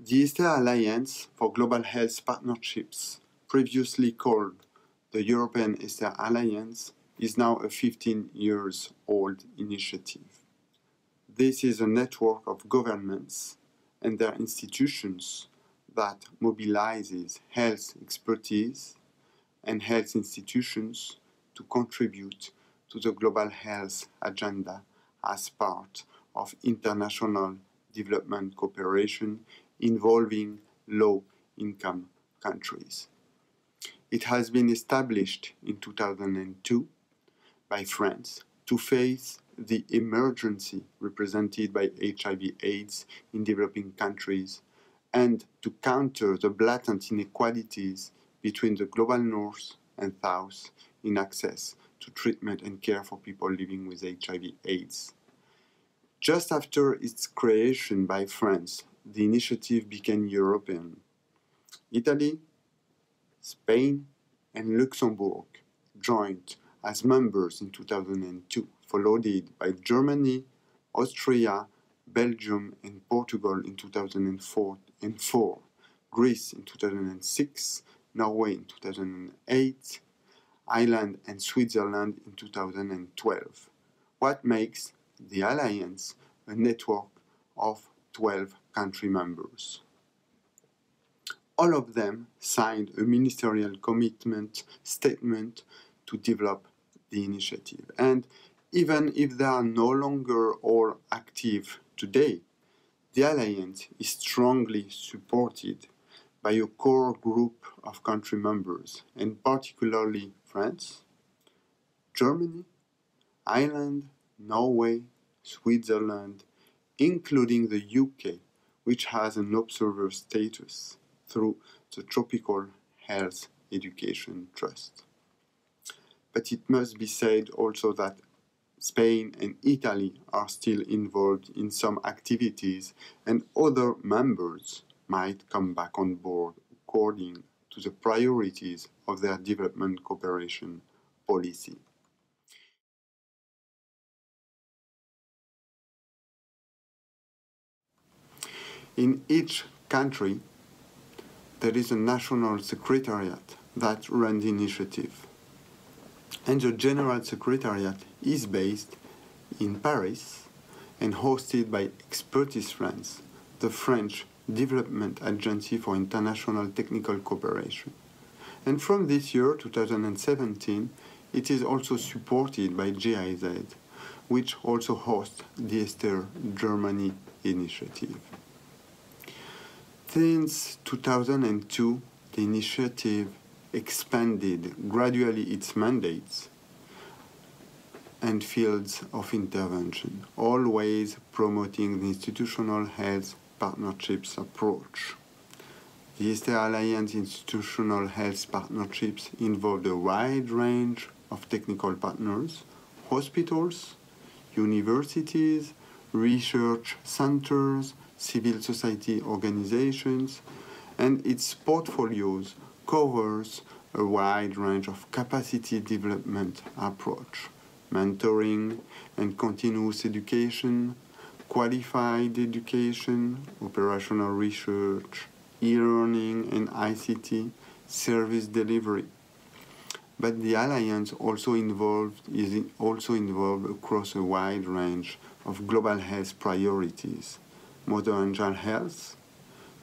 The ESTHER Alliance for Global Health Partnerships, previously called the European ESTHER Alliance, is now a 15-year-old initiative. This is a network of governments and their institutions that mobilizes health expertise and health institutions to contribute to the global health agenda as part of international development cooperation involving low-income countries. It has been established in 2002 by France to face the emergency represented by HIV/AIDS in developing countries and to counter the blatant inequalities between the global north and south in access to treatment and care for people living with HIV/AIDS. Just after its creation by France, the initiative became European. Italy, Spain, and Luxembourg joined as members in 2002, followed by Germany, Austria, Belgium, and Portugal in 2004, Greece in 2006, Norway in 2008, Ireland and Switzerland in 2012. What makes the Alliance a network of 12 country members. All of them signed a ministerial commitment statement to develop the initiative. And even if they are no longer all active today, the Alliance is strongly supported by a core group of country members, and particularly France, Germany, Ireland, Norway, Switzerland, including the UK, which has an observer status through the Tropical Health Education Trust. But it must be said also that Spain and Italy are still involved in some activities, and other members might come back on board according to the priorities of their development cooperation policy. In each country, there is a national secretariat that runs the initiative. And the General Secretariat is based in Paris and hosted by Expertise France, the French Development Agency for International Technical Cooperation. And from this year, 2017, it is also supported by GIZ, which also hosts the ESTHER Germany initiative. Since 2002, the initiative expanded gradually its mandates and fields of intervention, always promoting the institutional health partnerships approach. The ESTHER Alliance institutional health partnerships involved a wide range of technical partners, hospitals, universities, research centers, civil society organizations, and its portfolios covers a wide range of capacity development approach, mentoring and continuous education, qualified education, operational research, e-learning and ICT, service delivery. But the Alliance is also involved across a wide range of global health priorities: mother and child health,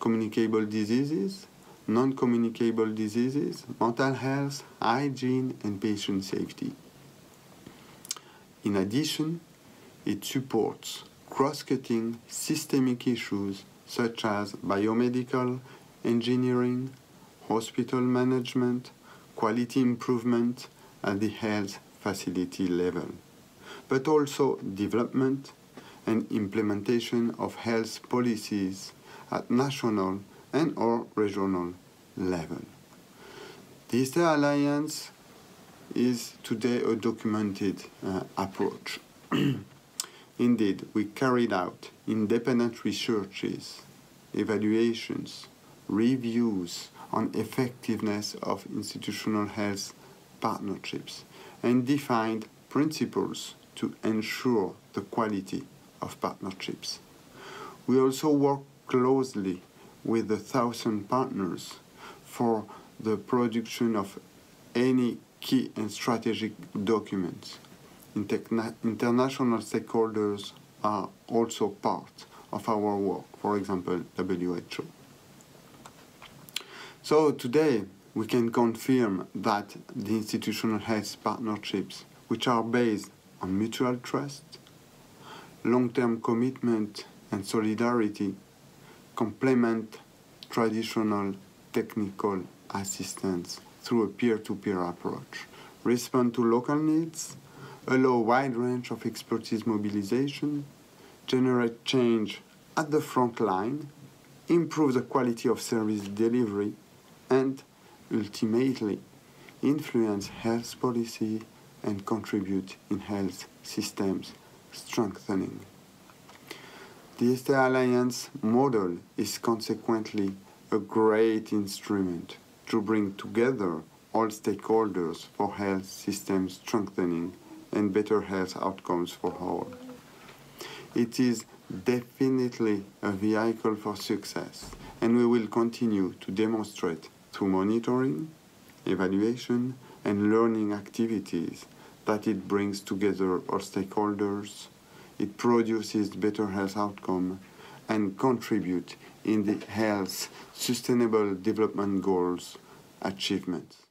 communicable diseases, non-communicable diseases, mental health, hygiene, and patient safety. In addition, it supports cross-cutting systemic issues such as biomedical engineering, hospital management, quality improvement at the health facility level, but also development and implementation of health policies at national and/or regional level. The ESTHER Alliance is today a documented approach. Indeed, we carried out independent researches, evaluations, reviews on effectiveness of institutional health partnerships, and defined principles to ensure the quality of partnerships. We also work closely with 1,000 partners for the production of any key and strategic documents. International stakeholders are also part of our work, for example, WHO. So today, we can confirm that the institutional health partnerships, which are based on mutual trust, long-term commitment and solidarity, complement traditional technical assistance through a peer-to-peer approach, respond to local needs, allow a wide range of expertise mobilization, generate change at the front line, improve the quality of service delivery, and ultimately influence health policy and contribute in health systems strengthening. The ESTHER Alliance model is consequently a great instrument to bring together all stakeholders for health system strengthening and better health outcomes for all. It is definitely a vehicle for success, and we will continue to demonstrate through monitoring, evaluation, and learning activities that it brings together all stakeholders, it produces better health outcome, and contribute in the health sustainable development goals achievements.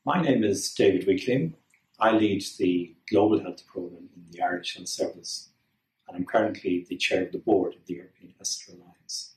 My name is David Wickling. I lead the Global Health Programme in the Irish Health Service, and I'm currently the chair of the board of the European ESTHER Alliance.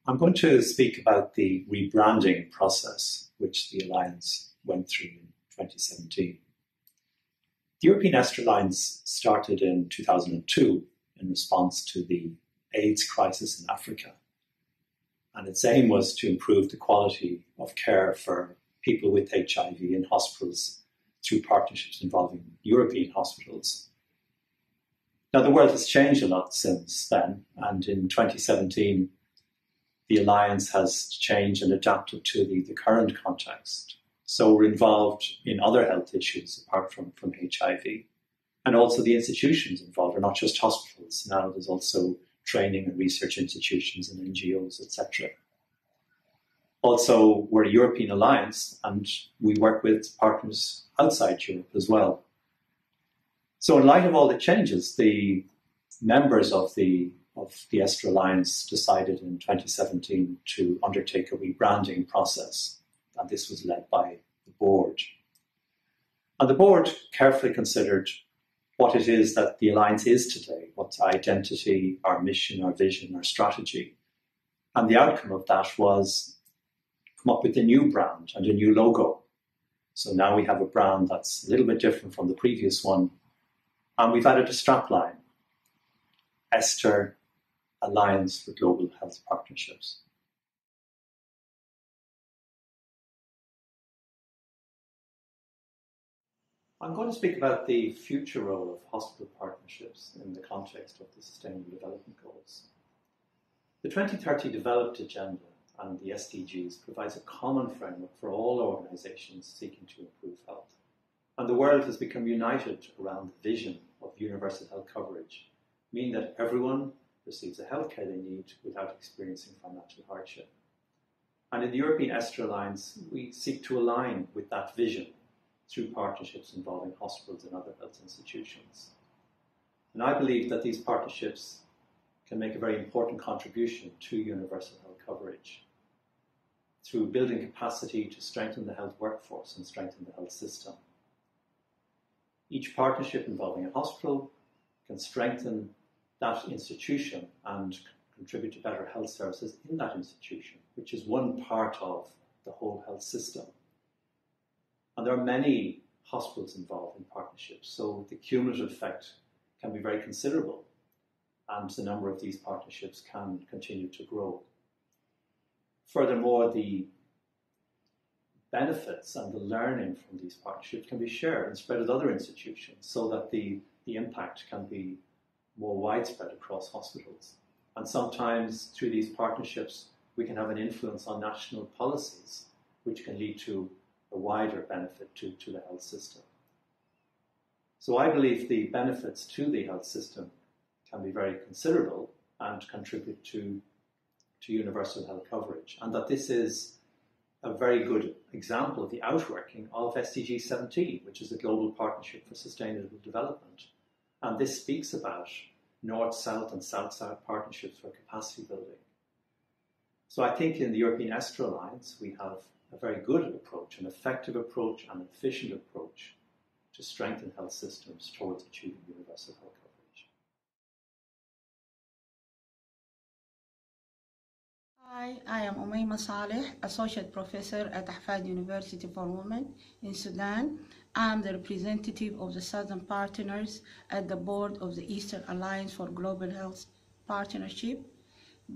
I'm going to speak about the rebranding process which the Alliance went through in 2017. The European ESTHER Alliance started in 2002 in response to the AIDS crisis in Africa, and its aim was to improve the quality of care for people with HIV in hospitals through partnerships involving European hospitals. Now, the world has changed a lot since then, and in 2017, the Alliance has changed and adapted to the current context. So we're involved in other health issues apart from HIV, and also the institutions involved are not just hospitals. Now there's also training and research institutions and NGOs, etc. Also, we're a European alliance, and we work with partners outside Europe as well. So in light of all the changes, the members of the ESTHER Alliance decided in 2017 to undertake a rebranding process, and this was led by the board. And the board carefully considered what it is that the Alliance is today, what's our identity, our mission, our vision, our strategy. And the outcome of that was come up with a new brand and a new logo. So now we have a brand that's a little bit different from the previous one. And we've added a strapline, ESTHER Alliance for Global Health Partnerships. I'm going to speak about the future role of hospital partnerships in the context of the Sustainable Development Goals. The 2030 Developed Agenda and the SDGs provides a common framework for all organisations seeking to improve health. And the world has become united around the vision of universal health coverage, meaning that everyone receives the healthcare they need without experiencing financial hardship. And in the European ESTHER Alliance, we seek to align with that vision through partnerships involving hospitals and other health institutions. And I believe that these partnerships can make a very important contribution to universal health coverage through building capacity to strengthen the health workforce and strengthen the health system. Each partnership involving a hospital can strengthen that institution and contribute to better health services in that institution, which is one part of the whole health system. And there are many hospitals involved in partnerships, so the cumulative effect can be very considerable, and the number of these partnerships can continue to grow. Furthermore, the benefits and the learning from these partnerships can be shared and spread with other institutions so that the impact can be more widespread across hospitals. And sometimes through these partnerships, we can have an influence on national policies, which can lead to a wider benefit to the health system. So I believe the benefits to the health system can be very considerable and contribute to universal health coverage, and that this is a very good example of the outworking of SDG 17, which is a global partnership for sustainable development. And this speaks about North-South and South-South partnerships for capacity building. So I think in the European ESTHER Alliance, we have a very good approach, an effective approach, and an efficient approach to strengthen health systems towards achieving universal health coverage. Hi, I am Umayma Saleh, Associate Professor at Ahfad University for Women in Sudan. I'm the representative of the Southern Partners at the board of the ESTHER Alliance for Global Health Partnership.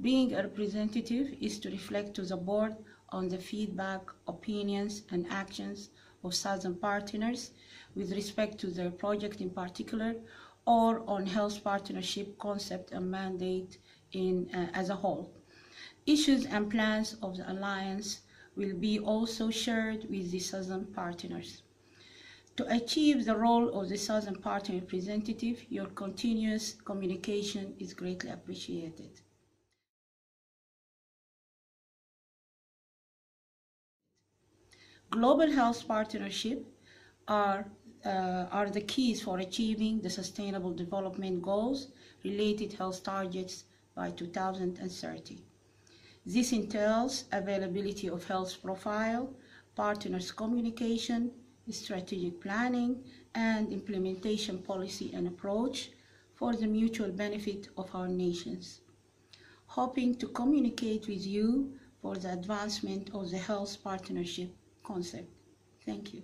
Being a representative is to reflect to the board on the feedback, opinions, and actions of Southern Partners with respect to their project in particular, or on health partnership concept and mandate as a whole. Issues and plans of the Alliance will be also shared with the Southern Partners. To achieve the role of the Southern Partner representative, your continuous communication is greatly appreciated. Global health partnerships are the keys for achieving the Sustainable Development Goals related health targets by 2030. This entails availability of health profile, partners communication, strategic planning, and implementation policy and approach for the mutual benefit of our nations. Hoping to communicate with you for the advancement of the health partnership concept. Thank you.